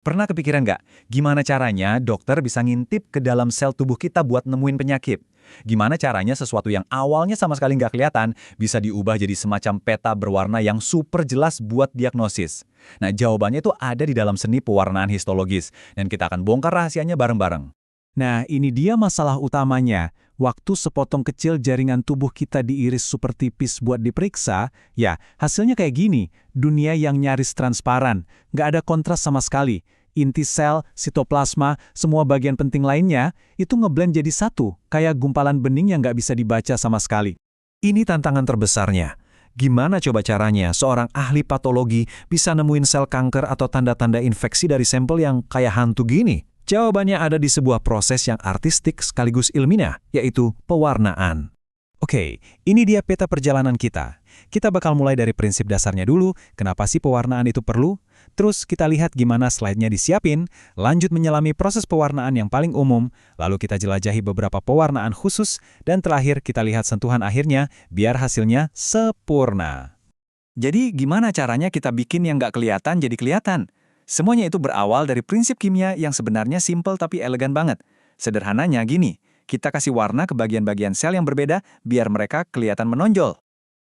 Pernah kepikiran nggak, gimana caranya dokter bisa ngintip ke dalam sel tubuh kita buat nemuin penyakit? Gimana caranya sesuatu yang awalnya sama sekali nggak kelihatan, bisa diubah jadi semacam peta berwarna yang super jelas buat diagnosis? Nah, jawabannya itu ada di dalam seni pewarnaan histologis, dan kita akan bongkar rahasianya bareng-bareng. Nah, ini dia masalah utamanya. Waktu sepotong kecil jaringan tubuh kita diiris super tipis buat diperiksa, ya, hasilnya kayak gini. Dunia yang nyaris transparan, nggak ada kontras sama sekali. Inti sel, sitoplasma, semua bagian penting lainnya, itu ngeblend jadi satu, kayak gumpalan bening yang nggak bisa dibaca sama sekali. Ini tantangan terbesarnya. Gimana coba caranya seorang ahli patologi bisa nemuin sel kanker atau tanda-tanda infeksi dari sampel yang kayak hantu gini? Jawabannya ada di sebuah proses yang artistik sekaligus ilmiah, yaitu pewarnaan. Oke, ini dia peta perjalanan kita. Kita bakal mulai dari prinsip dasarnya dulu, kenapa sih pewarnaan itu perlu? Terus kita lihat gimana slide-nya disiapin, lanjut menyelami proses pewarnaan yang paling umum, lalu kita jelajahi beberapa pewarnaan khusus, dan terakhir kita lihat sentuhan akhirnya biar hasilnya sempurna. Jadi, gimana caranya kita bikin yang nggak kelihatan jadi kelihatan? Semuanya itu berawal dari prinsip kimia yang sebenarnya simpel tapi elegan banget. Sederhananya gini, kita kasih warna ke bagian-bagian sel yang berbeda biar mereka kelihatan menonjol.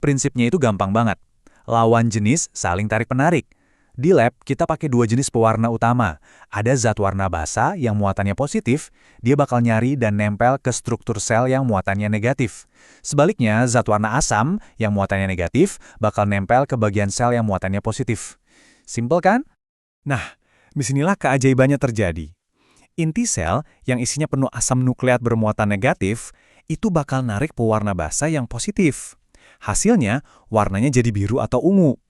Prinsipnya itu gampang banget. Lawan jenis saling tarik-penarik. Di lab, kita pakai dua jenis pewarna utama. Ada zat warna basa yang muatannya positif, dia bakal nyari dan nempel ke struktur sel yang muatannya negatif. Sebaliknya, zat warna asam yang muatannya negatif bakal nempel ke bagian sel yang muatannya positif. Simpel kan? Nah, disinilah keajaibannya terjadi. Inti sel yang isinya penuh asam nukleat bermuatan negatif, itu bakal narik pewarna basa yang positif. Hasilnya, warnanya jadi biru atau ungu.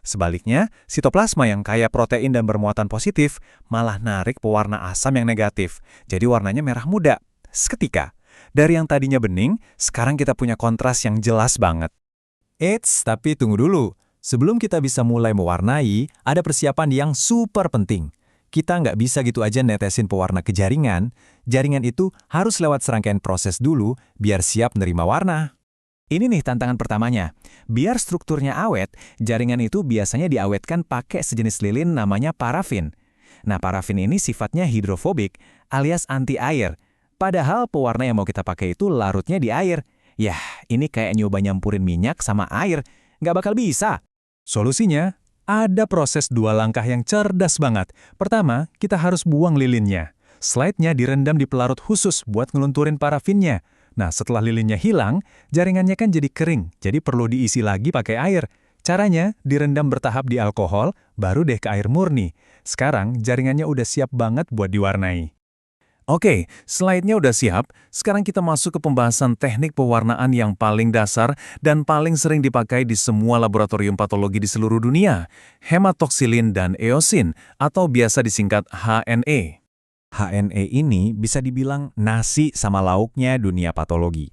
Sebaliknya, sitoplasma yang kaya protein dan bermuatan positif malah narik pewarna asam yang negatif, jadi warnanya merah muda. Seketika, dari yang tadinya bening, sekarang kita punya kontras yang jelas banget. Eits, tapi tunggu dulu. Sebelum kita bisa mulai mewarnai, ada persiapan yang super penting. Kita nggak bisa gitu aja netesin pewarna ke jaringan. Jaringan itu harus lewat serangkaian proses dulu biar siap menerima warna. Ini nih tantangan pertamanya. Biar strukturnya awet, jaringan itu biasanya diawetkan pakai sejenis lilin namanya parafin. Nah, parafin ini sifatnya hidrofobik alias anti-air. Padahal pewarna yang mau kita pakai itu larutnya di air. Yah, ini kayak nyoba nyampurin minyak sama air. Nggak bakal bisa. Solusinya, ada proses dua langkah yang cerdas banget. Pertama, kita harus buang lilinnya. Slide-nya direndam di pelarut khusus buat ngelunturin parafinnya. Nah, setelah lilinnya hilang, jaringannya kan jadi kering, jadi perlu diisi lagi pakai air. Caranya, direndam bertahap di alkohol, baru deh ke air murni. Sekarang, jaringannya udah siap banget buat diwarnai. Oke, slide-nya udah siap. Sekarang kita masuk ke pembahasan teknik pewarnaan yang paling dasar dan paling sering dipakai di semua laboratorium patologi di seluruh dunia. Hematoksilin dan eosin, atau biasa disingkat HNE. HNE ini bisa dibilang nasi sama lauknya dunia patologi.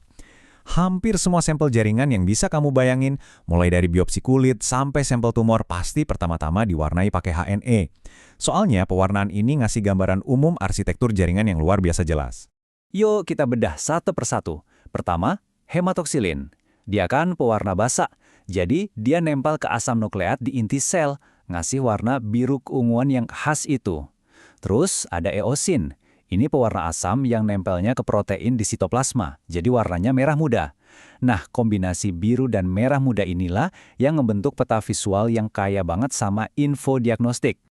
Hampir semua sampel jaringan yang bisa kamu bayangin, mulai dari biopsi kulit sampai sampel tumor pasti pertama-tama diwarnai pakai HNE. Soalnya pewarnaan ini ngasih gambaran umum arsitektur jaringan yang luar biasa jelas. Yuk kita bedah satu persatu. Pertama, hematoksilin. Dia kan pewarna basa, jadi dia nempel ke asam nukleat di inti sel, ngasih warna biru keunguan yang khas itu. Terus ada eosin. Ini pewarna asam yang nempelnya ke protein di sitoplasma, jadi warnanya merah muda. Nah, kombinasi biru dan merah muda inilah yang membentuk peta visual yang kaya banget sama info diagnostik.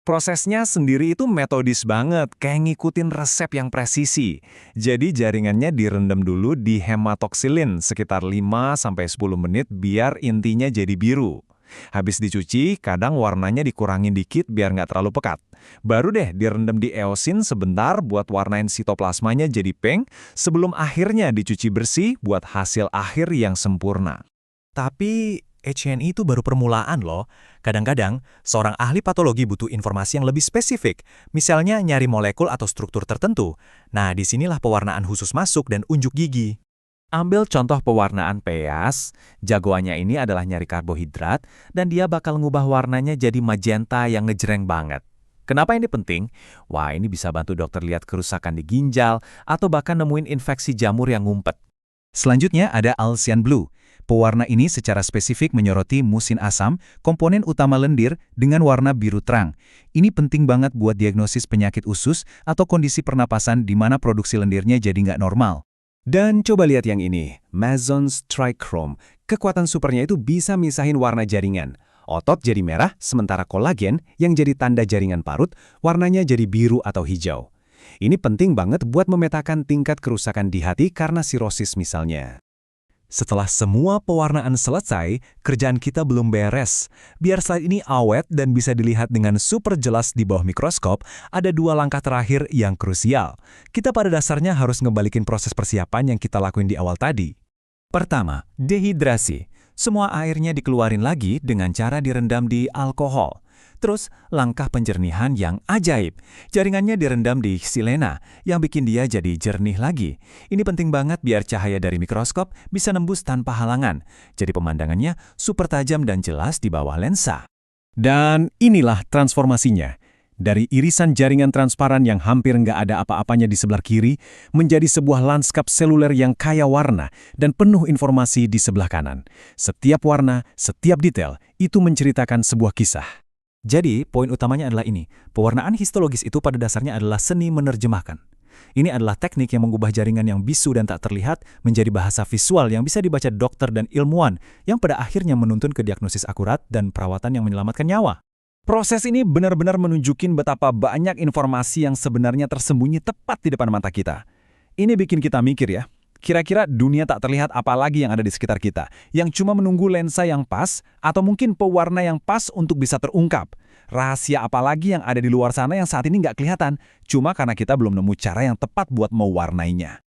Prosesnya sendiri itu metodis banget, kayak ngikutin resep yang presisi. Jadi jaringannya direndam dulu di hematoksilin sekitar 5-10 menit biar intinya jadi biru. Habis dicuci, kadang warnanya dikurangin dikit biar nggak terlalu pekat. Baru deh direndam di eosin sebentar buat warnain sitoplasmanya jadi pink, sebelum akhirnya dicuci bersih buat hasil akhir yang sempurna. Tapi HNE itu baru permulaan loh. Kadang-kadang, seorang ahli patologi butuh informasi yang lebih spesifik, misalnya nyari molekul atau struktur tertentu. Nah, disinilah pewarnaan khusus masuk dan unjuk gigi. Ambil contoh pewarnaan PEAS, jagoannya ini adalah nyari karbohidrat, dan dia bakal ngubah warnanya jadi magenta yang ngejreng banget. Kenapa ini penting? Wah, ini bisa bantu dokter lihat kerusakan di ginjal, atau bahkan nemuin infeksi jamur yang ngumpet. Selanjutnya ada Alcyan Blue. Pewarna ini secara spesifik menyoroti musin asam, komponen utama lendir, dengan warna biru terang. Ini penting banget buat diagnosis penyakit usus atau kondisi pernapasan di mana produksi lendirnya jadi nggak normal. Dan coba lihat yang ini, Mazons Trichrome. Kekuatan supernya itu bisa misahin warna jaringan. Otot jadi merah, sementara kolagen yang jadi tanda jaringan parut, warnanya jadi biru atau hijau. Ini penting banget buat memetakan tingkat kerusakan di hati karena sirosis misalnya. Setelah semua pewarnaan selesai, kerjaan kita belum beres. Biar slide ini awet dan bisa dilihat dengan super jelas di bawah mikroskop, ada 2 langkah terakhir yang krusial. Kita pada dasarnya harus ngebalikin proses persiapan yang kita lakuin di awal tadi. Pertama, dehidrasi. Semua airnya dikeluarin lagi dengan cara direndam di alkohol. Terus, langkah penjernihan yang ajaib. Jaringannya direndam di silena, yang bikin dia jadi jernih lagi. Ini penting banget biar cahaya dari mikroskop bisa nembus tanpa halangan. Jadi pemandangannya super tajam dan jelas di bawah lensa. Dan inilah transformasinya. Dari irisan jaringan transparan yang hampir nggak ada apa-apanya di sebelah kiri, menjadi sebuah lanskap seluler yang kaya warna dan penuh informasi di sebelah kanan. Setiap warna, setiap detail, itu menceritakan sebuah kisah. Jadi, poin utamanya adalah ini. Pewarnaan histologis itu pada dasarnya adalah seni menerjemahkan. Ini adalah teknik yang mengubah jaringan yang bisu dan tak terlihat menjadi bahasa visual yang bisa dibaca dokter dan ilmuwan yang pada akhirnya menuntun ke diagnosis akurat dan perawatan yang menyelamatkan nyawa. Proses ini benar-benar menunjukin betapa banyak informasi yang sebenarnya tersembunyi tepat di depan mata kita. Ini bikin kita mikir ya, kira-kira dunia tak terlihat apa lagi yang ada di sekitar kita, yang cuma menunggu lensa yang pas, atau mungkin pewarna yang pas untuk bisa terungkap. Rahasia apa lagi yang ada di luar sana yang saat ini nggak kelihatan, cuma karena kita belum nemu cara yang tepat buat mewarnainya.